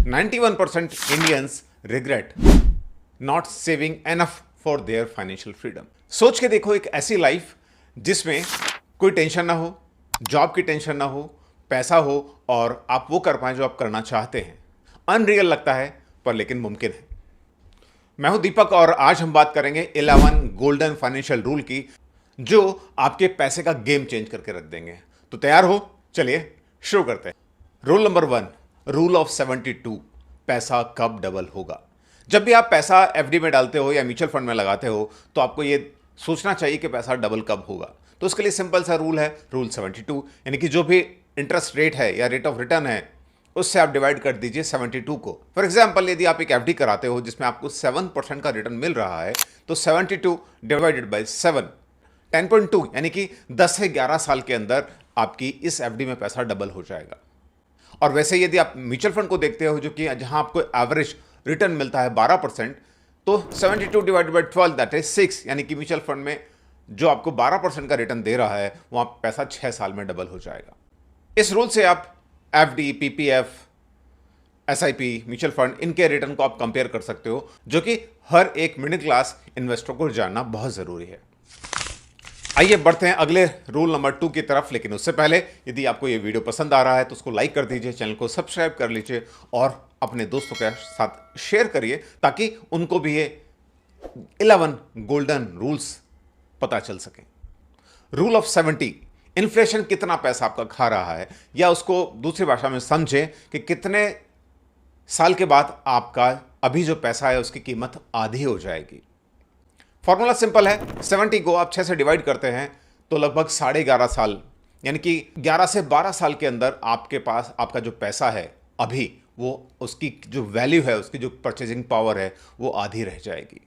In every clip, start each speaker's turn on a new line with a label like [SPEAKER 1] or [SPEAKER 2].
[SPEAKER 1] 91% Indians regret not saving enough for their financial freedom. सोच के देखो एक ऐसी लाइफ जिसमें कोई टेंशन ना हो, जॉब की टेंशन ना हो, पैसा हो और आप वो कर पाए जो आप करना चाहते हैं। अनरियल लगता है पर लेकिन मुमकिन है। मैं हूं दीपक और आज हम बात करेंगे 11 गोल्डन फाइनेंशियल रूल की जो आपके पैसे का गेम चेंज करके रख देंगे। तो तैयार हो? चलिए शुरू करते हैं। रूल नंबर 1, रूल ऑफ 72, पैसा कब डबल होगा। जब भी आप पैसा एफडी में डालते हो या म्यूचुअल फंड में लगाते हो तो आपको ये सोचना चाहिए कि पैसा डबल कब होगा। तो उसके लिए सिंपल सा रूल है, रूल 72, यानी कि जो भी इंटरेस्ट रेट है या रेट ऑफ रिटर्न है उससे आप डिवाइड कर दीजिए 72 को। फॉर एग्जाम्पल यदि आप एक एफडी कराते हो जिसमें आपको 7% का रिटर्न मिल रहा है तो 72 डिवाइडेड बाई 7, 10.2, यानी कि 10 से 11 साल के अंदर आपकी इस एफडी में पैसा डबल हो जाएगा। और वैसे यदि आप म्यूचुअल फंड को देखते हो जो कि जहां आपको एवरेज रिटर्न मिलता है 12%, तो 72 डिवाइडेड बाई 12 दैट इज 6, यानी कि म्यूचुअल फंड में जो आपको 12% का रिटर्न दे रहा है वहां पैसा 6 साल में डबल हो जाएगा। इस रूल से आप FD, PPF, SIP, mutual fund, इनके रिटर्न को आप कंपेयर कर सकते हो, जो कि हर एक मिडिल क्लास इन्वेस्टर को जानना बहुत जरूरी है। आइए बढ़ते हैं अगले रूल नंबर 2 की तरफ, लेकिन उससे पहले यदि आपको ये वीडियो पसंद आ रहा है तो उसको लाइक कर दीजिए, चैनल को सब्सक्राइब कर लीजिए और अपने दोस्तों के साथ शेयर करिए ताकि उनको भी ये 11 गोल्डन रूल्स पता चल सके। रूल ऑफ 70, इन्फ्लेशन कितना पैसा आपका खा रहा है, या उसको दूसरी भाषा में समझें कि कितने साल के बाद आपका अभी जो पैसा है उसकी कीमत आधी हो जाएगी। फॉर्मूला सिंपल है, 70 को आप 6 से डिवाइड करते हैं तो लगभग 11.5 साल, यानी कि 11 से 12 साल के अंदर आपके पास आपका जो पैसा है अभी वो उसकी जो वैल्यू है, उसकी जो परचेजिंग पावर है वो आधी रह जाएगी।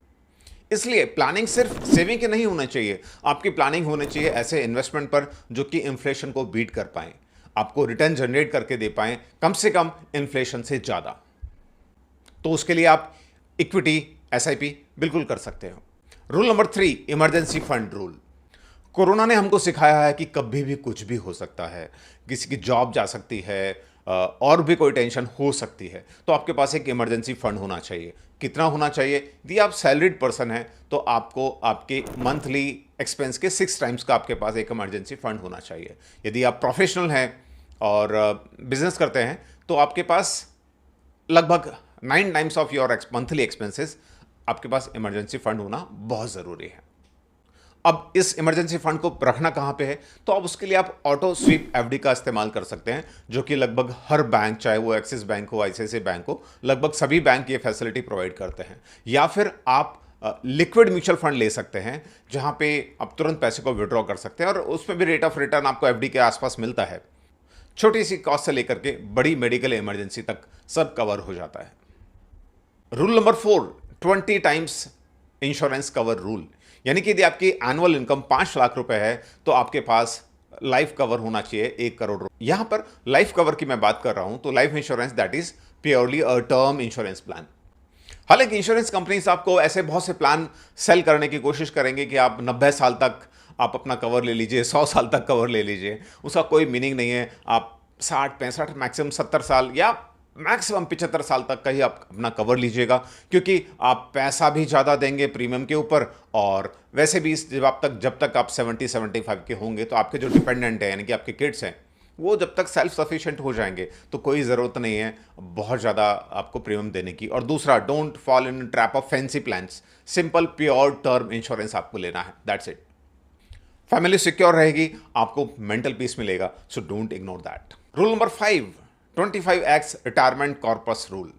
[SPEAKER 1] इसलिए प्लानिंग सिर्फ सेविंग की नहीं होना चाहिए, आपकी प्लानिंग होनी चाहिए ऐसे इन्वेस्टमेंट पर जो कि इन्फ्लेशन को बीट कर पाएं, आपको रिटर्न जनरेट करके दे पाएं कम से कम इन्फ्लेशन से ज़्यादा। तो उसके लिए आप इक्विटी, एसआईपी बिल्कुल कर सकते हो। Rule number 3, emergency fund rule. Corona ने हमको सिखाया है कि कभी भी कुछ भी हो सकता है, किसी की जॉब जा सकती है और भी कोई टेंशन हो सकती है, तो आपके पास एक इमरजेंसी फंड होना चाहिए। कितना होना चाहिए? यदि आप सैलरीड पर्सन हैं तो आपको आपके मंथली एक्सपेंस के 6 टाइम्स का आपके पास एक इमरजेंसी फंड होना चाहिए। यदि आप प्रोफेशनल हैं और बिजनेस करते हैं तो आपके पास लगभग 9 times of your monthly expenses आपके पास इमरजेंसी फंड होना बहुत ज़रूरी है। अब इस इमरजेंसी फंड को रखना कहाँ पे है? तो अब उसके लिए आप ऑटो स्वीप एफडी का इस्तेमाल कर सकते हैं, जो कि लगभग हर बैंक, चाहे वो एक्सिस बैंक हो, आईसीआईसीआई बैंक हो, लगभग सभी बैंक ये फैसिलिटी प्रोवाइड करते हैं। या फिर आप लिक्विड म्यूचुअल फंड ले सकते हैं जहाँ पे आप तुरंत पैसे को विड्रॉ कर सकते हैं और उसमें भी रेट ऑफ रिटर्न आपको एफडी के आसपास मिलता है। छोटी सी कॉस्ट से लेकर के बड़ी मेडिकल इमरजेंसी तक सब कवर हो जाता है। Rule number 4, 20 times insurance cover rule, यानी कि यदि आपकी एनुअल इनकम 5 लाख रुपए है तो आपके पास लाइफ कवर होना चाहिए 1 करोड़ रुपए। यहां पर लाइफ कवर की मैं बात कर रहा हूं तो life insurance that is purely a term insurance plan. हालांकि इंश्योरेंस कंपनीज आपको ऐसे बहुत से प्लान सेल करने की कोशिश करेंगे कि आप 90 साल तक आप अपना कवर ले लीजिए, 100 साल तक कवर ले लीजिए, उसका कोई मीनिंग नहीं है। आप 60, 65, मैक्सिमम 70 साल या मैक्सिमम 75 साल तक का ही आप अपना कवर लीजिएगा, क्योंकि आप पैसा भी ज़्यादा देंगे प्रीमियम के ऊपर और वैसे भी जब तक आप 70-75 के होंगे तो आपके जो डिपेंडेंट है यानी कि आपके किड्स हैं वो जब तक सेल्फ सफिशिएंट हो जाएंगे तो कोई ज़रूरत नहीं है बहुत ज़्यादा आपको प्रीमियम देने की। और दूसरा, don't fall in trap of fancy plans, simple pure term insurance आपको लेना है, दैट्स इट। फैमिली सिक्योर रहेगी, आपको मेंटल पीस मिलेगा, so don't ignore that. Rule number 5, 25x retirement corpus rule.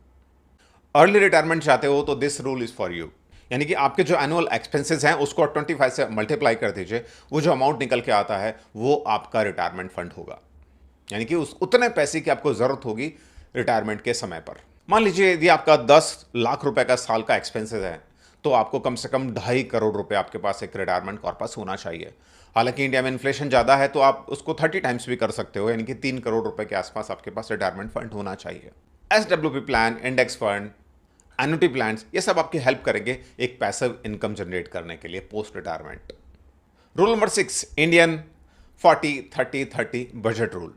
[SPEAKER 1] Early retirement चाहते हो तो this rule is for you, यानी कि आपके जो एनुअल एक्सपेंसेस हैं उसको 25 से मल्टीप्लाई कर दीजिए, वो जो अमाउंट निकल के आता है वो आपका रिटायरमेंट फंड होगा, यानी कि उतने पैसे की आपको जरूरत होगी रिटायरमेंट के समय पर। मान लीजिए यदि आपका 10 लाख रुपए का साल का एक्सपेंसेस है तो आपको कम से कम 2.5 करोड़ रुपए आपके पास एक रिटायरमेंट कॉर्पस होना चाहिए। हालांकि इंडिया में इन्फ्लेशन ज़्यादा है तो आप उसको 30 टाइम्स भी कर सकते हो, यानी कि 3 करोड़ रुपए के आसपास आपके पास रिटायरमेंट फंड होना चाहिए। SWP plan, index fund, annuity plans, ये सब आपकी हेल्प करेंगे एक पैसिव इनकम जनरेट करने के लिए post retirement. Rule number 6, Indian 40-30-30 budget rule.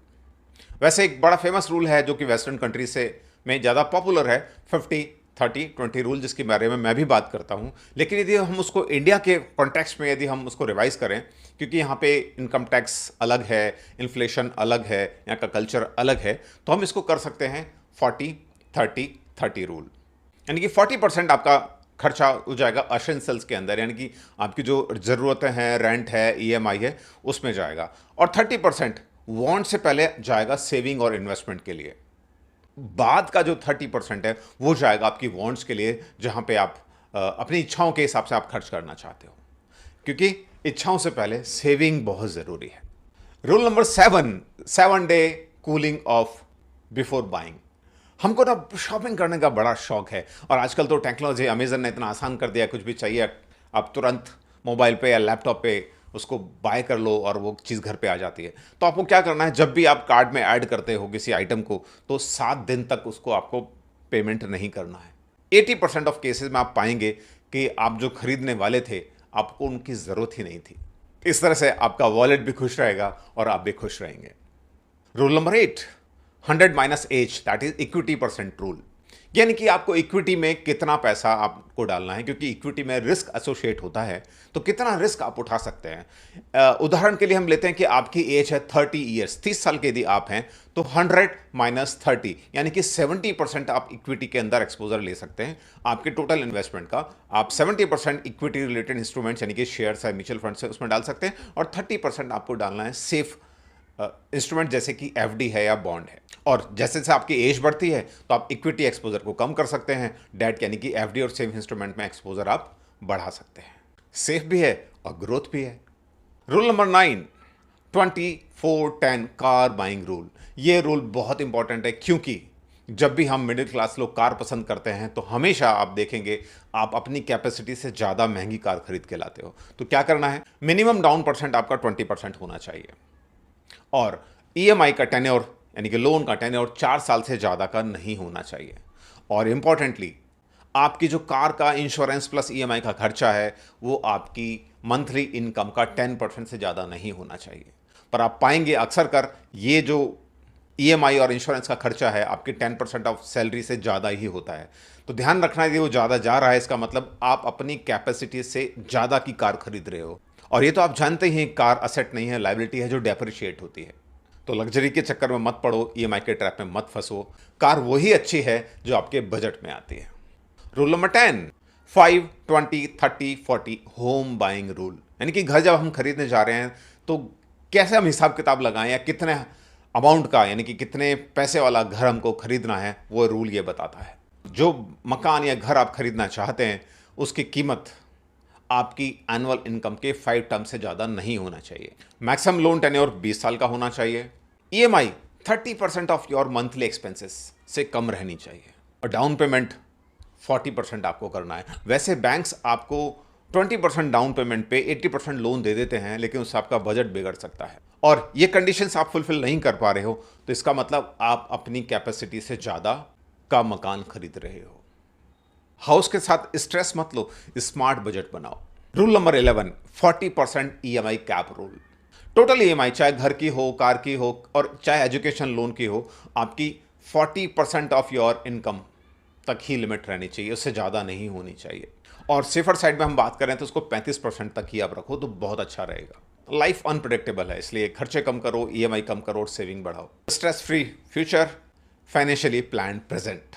[SPEAKER 1] वैसे एक बड़ा फेमस रूल है जो कि वेस्टर्न कंट्री से में ज़्यादा पॉपुलर है 50-30-20 रूल, जिसके बारे में मैं भी बात करता हूँ। लेकिन यदि हम उसको इंडिया के कॉन्टेक्स्ट में यदि हम उसको रिवाइज करें, क्योंकि यहाँ पे इनकम टैक्स अलग है, इन्फ्लेशन अलग है, यहाँ का कल्चर अलग है, तो हम इसको कर सकते हैं 40-30-30 रूल। यानी कि 40% आपका खर्चा हो जाएगा एसेंशियल्स के अंदर, यानी कि आपकी जो ज़रूरतें हैं, रेंट है, ईएमआई है, उसमें जाएगा। और 30% वांट से पहले जाएगा सेविंग और इन्वेस्टमेंट के लिए। बाद का जो 30% है वो जाएगा आपकी वांट्स के लिए, जहां पे आप अपनी इच्छाओं के हिसाब से आप खर्च करना चाहते हो, क्योंकि इच्छाओं से पहले सेविंग बहुत ज़रूरी है। Rule number 7 day cooling of before buying. हमको ना शॉपिंग करने का बड़ा शौक है, और आजकल तो टेक्नोलॉजी, अमेजन ने इतना आसान कर दिया, कुछ भी चाहिए आप तुरंत मोबाइल पे या लैपटॉप पे उसको बाय कर लो और वो चीज़ घर पे आ जाती है। तो आपको क्या करना है, जब भी आप कार्ड में ऐड करते हो किसी आइटम को, तो 7 दिन तक उसको आपको पेमेंट नहीं करना है। 80% ऑफ केसेस में आप पाएंगे कि आप जो खरीदने वाले थे, आपको उनकी ज़रूरत ही नहीं थी। इस तरह से आपका वॉलेट भी खुश रहेगा और आप भी खुश रहेंगे। Rule number 8, 100 minus H, that is equity percent rule. यानी कि आपको इक्विटी में कितना पैसा आपको डालना है, क्योंकि इक्विटी में रिस्क एसोसिएट होता है, तो कितना रिस्क आप उठा सकते हैं। उदाहरण के लिए हम लेते हैं कि आपकी एज है 30 ईयर्स, 30 साल के यदि आप हैं, तो 100 माइनस 30 यानी कि 70% आप इक्विटी के अंदर एक्सपोजर ले सकते हैं। आपके टोटल इन्वेस्टमेंट का आप 70% इक्विटी रिलेटेड इंस्ट्रूमेंट्स यानी कि शेयर्स है, म्यूचुअल फंड्स है, उसमें डाल सकते हैं, और 30% आपको डालना है सेफ इंस्ट्रूमेंट जैसे कि एफडी है या बॉन्ड है। और जैसे जैसे आपकी एज बढ़ती है तो आप इक्विटी एक्सपोजर को कम कर सकते हैं, डेट यानी कि एफडी और सेफ इंस्ट्रूमेंट में एक्सपोजर आप बढ़ा सकते हैं। सेफ भी है और ग्रोथ भी है। Rule number 9, 24-10 car buying rule. ये रूल बहुत इंपॉर्टेंट है, क्योंकि जब भी हम मिडिल क्लास लोग कार पसंद करते हैं तो हमेशा आप देखेंगे आप अपनी कैपेसिटी से ज़्यादा महंगी कार खरीद के लाते हो। तो क्या करना है, मिनिमम डाउन परसेंट आपका 20% होना चाहिए, और ईएमआई का टेन्योर यानी कि लोन का टेन्योर 4 साल से ज़्यादा का नहीं होना चाहिए। और इंपॉर्टेंटली आपकी जो कार का इंश्योरेंस प्लस ईएमआई का खर्चा है वो आपकी मंथली इनकम का 10% से ज़्यादा नहीं होना चाहिए। पर आप पाएंगे अक्सर कर ये जो ईएमआई और इंश्योरेंस का खर्चा है आपके 10% ऑफ सैलरी से ज़्यादा ही होता है। तो ध्यान रखना है, वो ज़्यादा जा रहा है, इसका मतलब आप अपनी कैपेसिटी से ज़्यादा की कार खरीद रहे हो। और ये तो आप जानते ही हैं, कार असेट नहीं है, लायबिलिटी है जो डेप्रिशिएट होती है। तो लग्जरी के चक्कर में मत पड़ो, ईएमआई के ट्रैप में मत फंसो। कार वही अच्छी है जो आपके बजट में आती है। Rule number 10, 5-20-30-40 home buying rule. यानी कि घर जब हम खरीदने जा रहे हैं तो कैसे हम हिसाब किताब लगाएं, या कितने अमाउंट का यानी कि कितने पैसे वाला घर हमको खरीदना है, वो रूल ये बताता है। जो मकान या घर आप खरीदना चाहते हैं उसकी कीमत आपकी एनुअल इनकम के 5 टर्म से ज़्यादा नहीं होना चाहिए। मैक्सिमम लोन टेन्योर 20 साल का होना चाहिए। EMI 30% of your monthly expenses से कम रहनी चाहिए, और डाउन पेमेंट 40% आपको करना है। वैसे बैंक्स आपको 20% डाउन पेमेंट पे 80% लोन दे देते हैं, लेकिन उससे आपका बजट बिगड़ सकता है, और ये कंडीशंस आप फुलफिल नहीं कर पा रहे हो, तो इसका मतलब आप अपनी कैपेसिटी से ज़्यादा का मकान खरीद रहे हो। हाउस के साथ स्ट्रेस मत लो, स्मार्ट बजट बनाओ। Rule number 11, 40% EMI cap rule. Total EMI चाहे घर की हो, कार की हो, और चाहे एजुकेशन लोन की हो, आपकी 40% ऑफ योर इनकम तक ही लिमिट रहनी चाहिए, उससे ज़्यादा नहीं होनी चाहिए। और सेफर साइड में हम बात करें तो उसको 35% तक ही आप रखो तो बहुत अच्छा रहेगा। लाइफ अनप्रेडिक्टेबल है, इसलिए खर्चे कम करो, ईएमआई कम करो और सेविंग बढ़ाओ। Stress free future, financially plan present.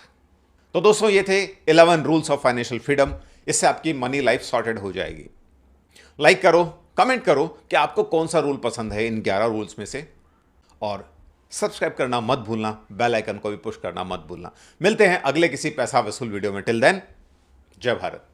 [SPEAKER 1] तो दोस्तों ये थे 11 रूल्स ऑफ फाइनेंशियल फ्रीडम। इससे आपकी मनी लाइफ सॉर्टेड हो जाएगी। लाइक करो, कमेंट करो कि आपको कौन सा रूल पसंद है इन 11 रूल्स में से, और सब्सक्राइब करना मत भूलना, बेल आइकन को भी पुश करना मत भूलना। मिलते हैं अगले किसी पैसा वसूल वीडियो में। टिल देन, जय भारत।